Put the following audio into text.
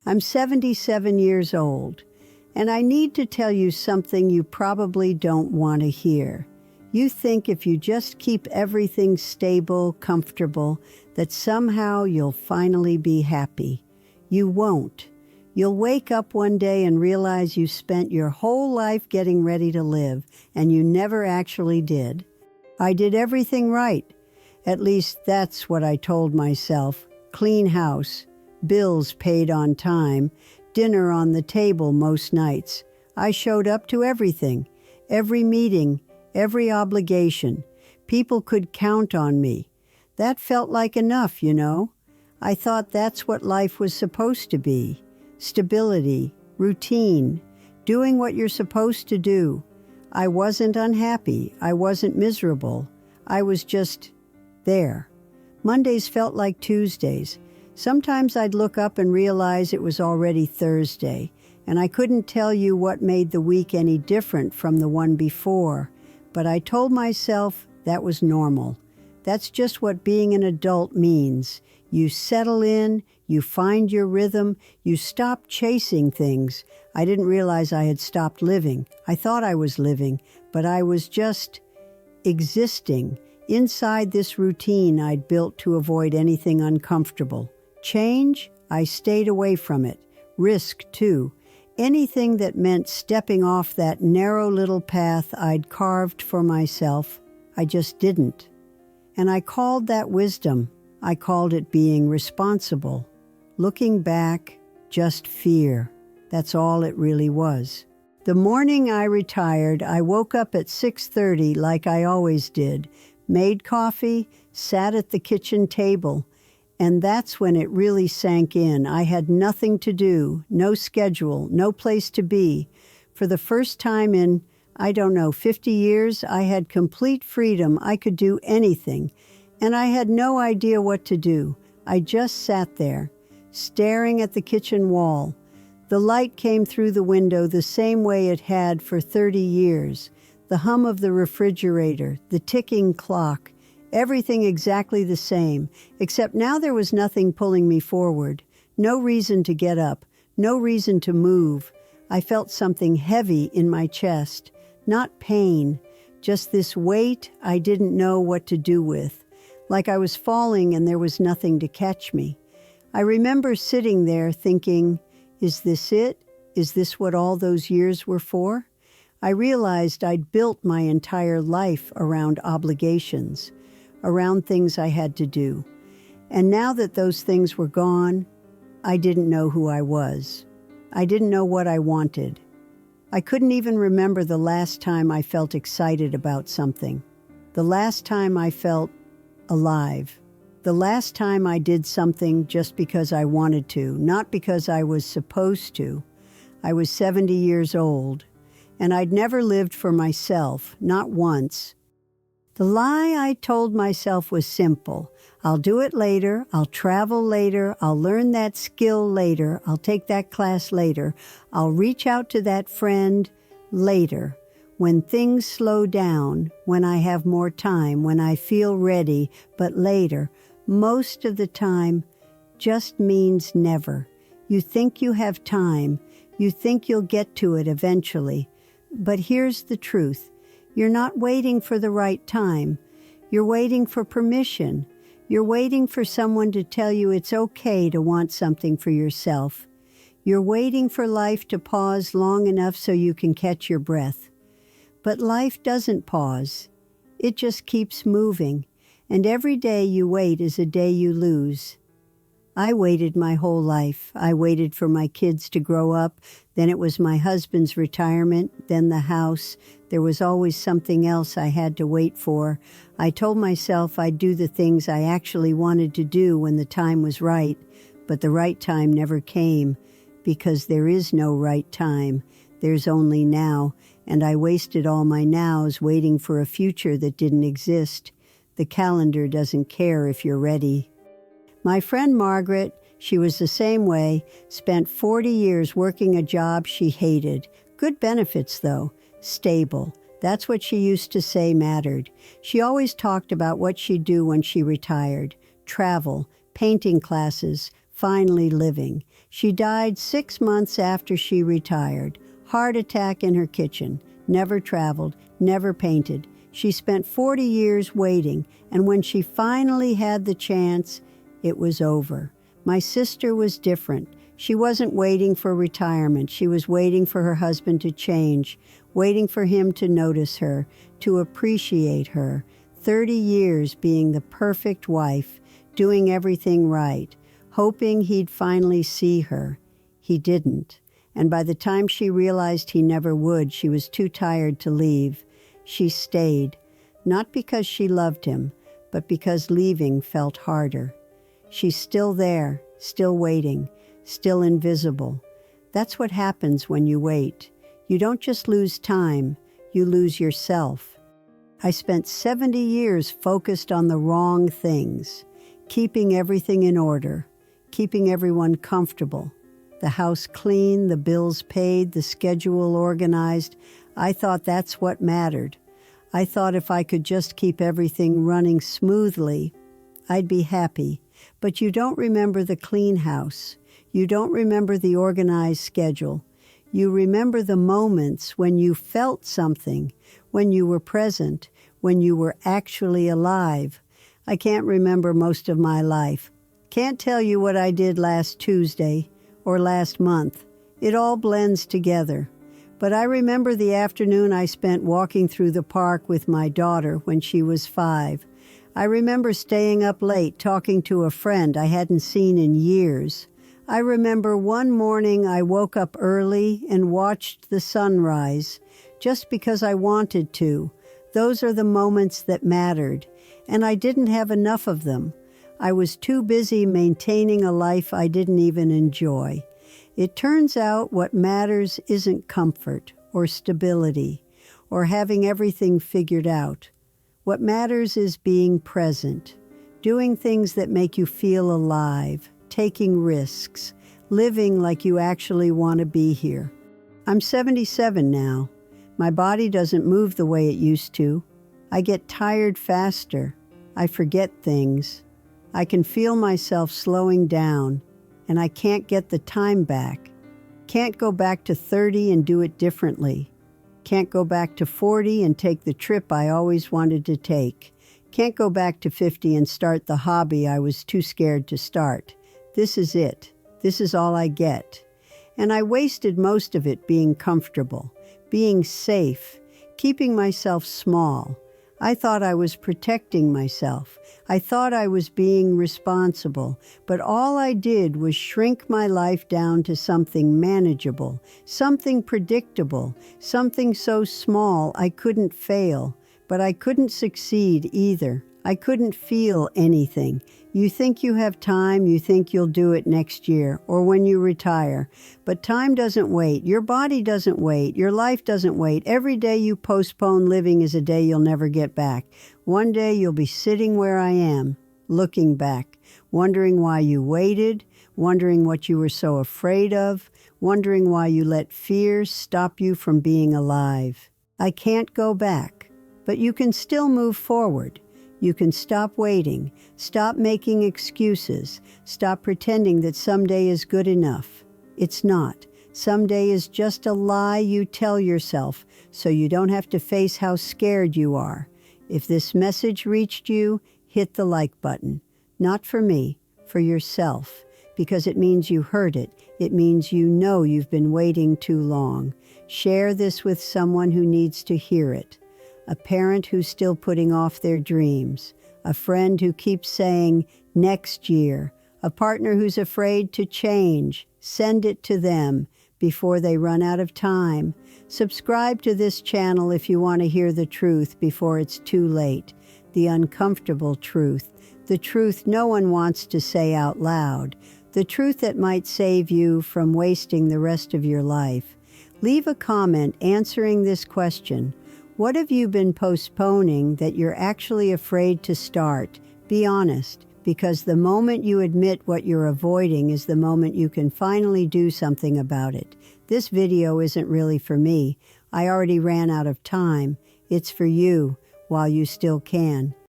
I'm 77 years old, and I need to tell you something you probably don't want to hear. You think if you just keep everything stable, comfortable, that somehow you'll finally be happy. You won't. You'll wake up one day and realize you spent your whole life getting ready to live, and you never actually did. I did everything right. At least that's what I told myself. Clean house, bills paid on time, dinner on the table most nights. I showed up to everything, every meeting, every obligation. People could count on me. That felt like enough, you know. I thought that's what life was supposed to be. Stability, routine, doing what you're supposed to do. I wasn't unhappy. I wasn't miserable. I was just there. Mondays felt like Tuesdays. Sometimes I'd look up and realize it was already Thursday, and I couldn't tell you what made the week any different from the one before, but I told myself that was normal. That's just what being an adult means. You settle in, you find your rhythm, you stop chasing things. I didn't realize I had stopped living. I thought I was living, but I was just existing inside this routine I'd built to avoid anything uncomfortable. Change? I stayed away from it. Risk, too. Anything that meant stepping off that narrow little path I'd carved for myself, I just didn't. And I called that wisdom. I called it being responsible. Looking back, just fear. That's all it really was. The morning I retired, I woke up at 6:30 like I always did, made coffee, sat at the kitchen table, and that's when it really sank in. I had nothing to do, no schedule, no place to be. For the first time in, 50 years, I had complete freedom. I could do anything. And I had no idea what to do. I just sat there, staring at the kitchen wall. The light came through the window the same way it had for 30 years. The hum of the refrigerator, the ticking clock, everything exactly the same, except now there was nothing pulling me forward. No reason to get up, no reason to move. I felt something heavy in my chest, not pain, just this weight I didn't know what to do with. Like I was falling and there was nothing to catch me. I remember sitting there thinking, is this it? Is this what all those years were for? I realized I'd built my entire life around obligations, around things I had to do. And now that those things were gone, I didn't know who I was. I didn't know what I wanted. I couldn't even remember the last time I felt excited about something. The last time I felt alive. The last time I did something just because I wanted to, not because I was supposed to. I was 70 years old, and I'd never lived for myself, not once. The lie I told myself was simple. I'll do it later, I'll travel later, I'll learn that skill later, I'll take that class later, I'll reach out to that friend later. When things slow down, when I have more time, when I feel ready, but later, most of the time, just means never. You think you have time, you think you'll get to it eventually. But here's the truth. You're not waiting for the right time. You're waiting for permission. You're waiting for someone to tell you it's okay to want something for yourself. You're waiting for life to pause long enough so you can catch your breath. But life doesn't pause. It just keeps moving, and every day you wait is a day you lose. I waited my whole life. I waited for my kids to grow up, then it was my husband's retirement, then the house. There was always something else I had to wait for. I told myself I'd do the things I actually wanted to do when the time was right, but the right time never came, because there is no right time. There's only now, and I wasted all my nows waiting for a future that didn't exist. The calendar doesn't care if you're ready. My friend Margaret, she was the same way, spent 40 years working a job she hated. Good benefits, though. Stable. That's what she used to say mattered. She always talked about what she'd do when she retired. Travel, painting classes, finally living. She died 6 months after she retired. Heart attack in her kitchen. Never traveled, never painted. She spent 40 years waiting, and when she finally had the chance, it was over. My sister was different. She wasn't waiting for retirement. She was waiting for her husband to change, waiting for him to notice her, to appreciate her. 30 years being the perfect wife, doing everything right, hoping he'd finally see her. He didn't. And by the time she realized he never would, she was too tired to leave. She stayed, not because she loved him, but because leaving felt harder. She's still there, still waiting, still invisible. That's what happens when you wait. You don't just lose time, you lose yourself. I spent 70 years focused on the wrong things, keeping everything in order, keeping everyone comfortable. The house clean, the bills paid, the schedule organized. I thought that's what mattered. I thought if I could just keep everything running smoothly, I'd be happy. But you don't remember the clean house. You don't remember the organized schedule. You remember the moments when you felt something, when you were present, when you were actually alive. I can't remember most of my life. Can't tell you what I did last Tuesday or last month. It all blends together. But I remember the afternoon I spent walking through the park with my daughter when she was 5. I remember staying up late talking to a friend I hadn't seen in years. I remember one morning I woke up early and watched the sunrise just because I wanted to. Those are the moments that mattered, and I didn't have enough of them. I was too busy maintaining a life I didn't even enjoy. It turns out what matters isn't comfort or stability or having everything figured out. What matters is being present, doing things that make you feel alive, taking risks, living like you actually want to be here. I'm 77 now. My body doesn't move the way it used to. I get tired faster. I forget things. I can feel myself slowing down, and I can't get the time back. Can't go back to 30 and do it differently. Can't go back to 40 and take the trip I always wanted to take. Can't go back to 50 and start the hobby I was too scared to start. This is it. This is all I get. And I wasted most of it being comfortable, being safe, keeping myself small. I thought I was protecting myself. I thought I was being responsible, but all I did was shrink my life down to something manageable, something predictable, something so small I couldn't fail, but I couldn't succeed either. I couldn't feel anything. You think you have time, you think you'll do it next year or when you retire. But time doesn't wait. Your body doesn't wait. Your life doesn't wait. Every day you postpone living is a day you'll never get back. One day you'll be sitting where I am, looking back, wondering why you waited, wondering what you were so afraid of, wondering why you let fear stop you from being alive. I can't go back, but you can still move forward. You can stop waiting, stop making excuses, stop pretending that someday is good enough. It's not. Someday is just a lie you tell yourself so you don't have to face how scared you are. If this message reached you, hit the like button. Not for me, for yourself, because it means you heard it. It means you know you've been waiting too long. Share this with someone who needs to hear it. A parent who's still putting off their dreams, a friend who keeps saying, next year, a partner who's afraid to change. Send it to them before they run out of time. Subscribe to this channel if you want to hear the truth before it's too late, the uncomfortable truth, the truth no one wants to say out loud, the truth that might save you from wasting the rest of your life. Leave a comment answering this question. What have you been postponing that you're actually afraid to start? Be honest, because the moment you admit what you're avoiding is the moment you can finally do something about it. This video isn't really for me. I already ran out of time. It's for you, while you still can.